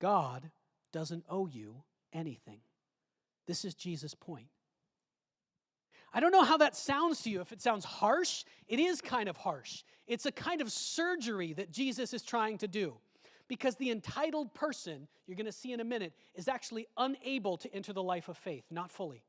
God doesn't owe you anything. This is Jesus' point. I don't know how that sounds to you. If it sounds harsh, it is kind of harsh. It's a kind of surgery that Jesus is trying to do. Because the entitled person, you're going to see in a minute, is actually unable to enter the life of faith, not fully.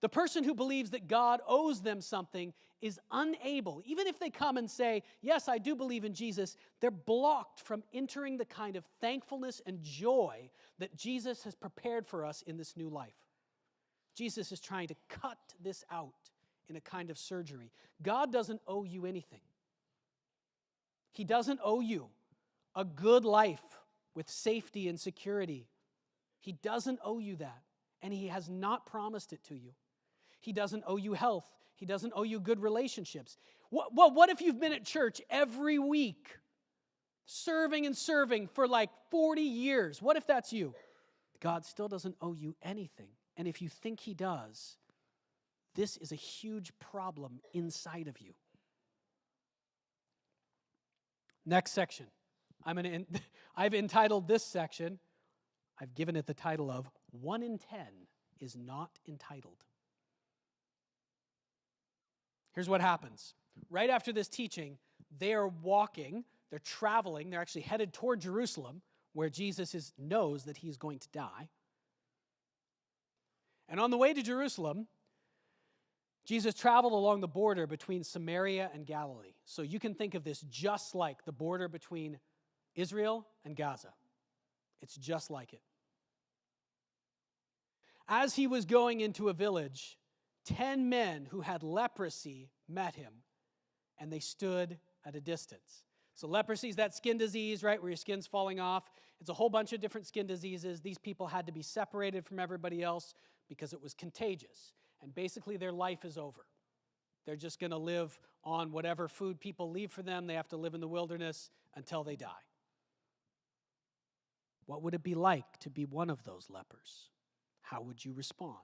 The person who believes that God owes them something is unable, even if they come and say, yes, I do believe in Jesus, they're blocked from entering the kind of thankfulness and joy that Jesus has prepared for us in this new life. Jesus is trying to cut this out in a kind of surgery. God doesn't owe you anything. He doesn't owe you a good life with safety and security. He doesn't owe you that, and He has not promised it to you. He doesn't owe you health. He doesn't owe you good relationships. What if you've been at church every week, serving and serving for like 40 years? What if that's you? God still doesn't owe you anything. And if you think He does, this is a huge problem inside of you. Next section. I've entitled this section, I've given it the title of 1 in 10 is not entitled. Here's what happens. Right after this teaching, they are walking, they're traveling, they're actually headed toward Jerusalem, where Jesus knows that He's going to die. And on the way to Jerusalem, Jesus traveled along the border between Samaria and Galilee. So you can think of this just like the border between Israel and Gaza. It's just like it. As He was going into a village, 10 men who had leprosy met Him, and they stood at a distance. So leprosy is that skin disease, right, where your skin's falling off. It's a whole bunch of different skin diseases. These people had to be separated from everybody else because it was contagious. And basically their life is over. They're just going to live on whatever food people leave for them. They have to live in the wilderness until they die. What would it be like to be one of those lepers? How would you respond?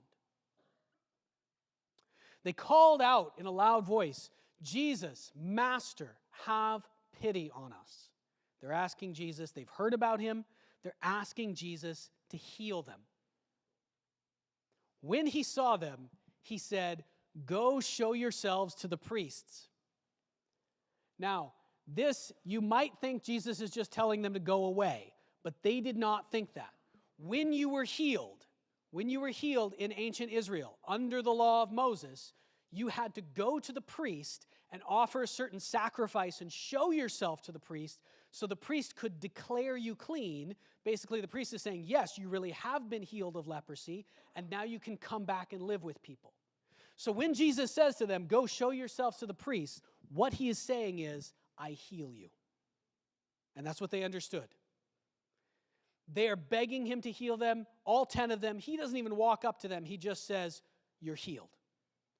They called out in a loud voice, Jesus, Master, have pity on us. They're asking Jesus, they've heard about Him, they're asking Jesus to heal them. When He saw them, He said, go show yourselves to the priests. Now, this, you might think Jesus is just telling them to go away, but they did not think that. When you were healed in ancient Israel, under the law of Moses, you had to go to the priest and offer a certain sacrifice and show yourself to the priest so the priest could declare you clean. Basically, the priest is saying, yes, you really have been healed of leprosy, and now you can come back and live with people. So when Jesus says to them, go show yourselves to the priest, what He is saying is, I heal you. And that's what they understood. They are begging Him to heal them, all 10 of them. He doesn't even walk up to them. He just says, you're healed.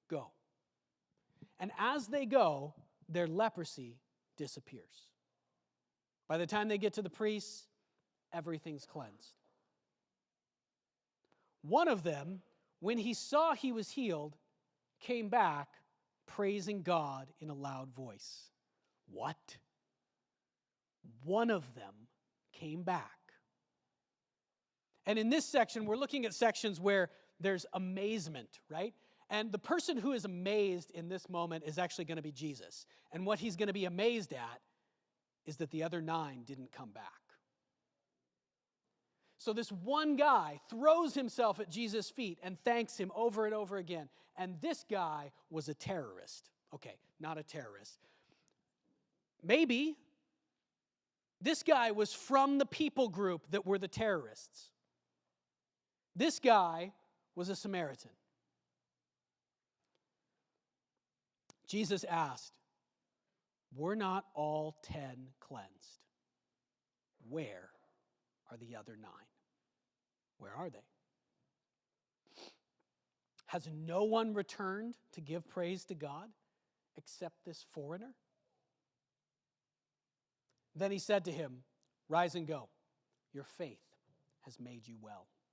Go. And as they go, their leprosy disappears. By the time they get to the priests, everything's cleansed. One of them, when he saw he was healed, came back praising God in a loud voice. What? One of them came back. And in this section, we're looking at sections where there's amazement, right? And the person who is amazed in this moment is actually going to be Jesus. And what He's going to be amazed at is that the other 9 didn't come back. So this one guy throws himself at Jesus' feet and thanks Him over and over again. And this guy was a terrorist. Okay, not a terrorist. Maybe this guy was from the people group that were the terrorists. This guy was a Samaritan. Jesus asked, were not all 10 cleansed? Where are the other 9? Where are they? Has no one returned to give praise to God except this foreigner? Then He said to him, rise and go. Your faith has made you well.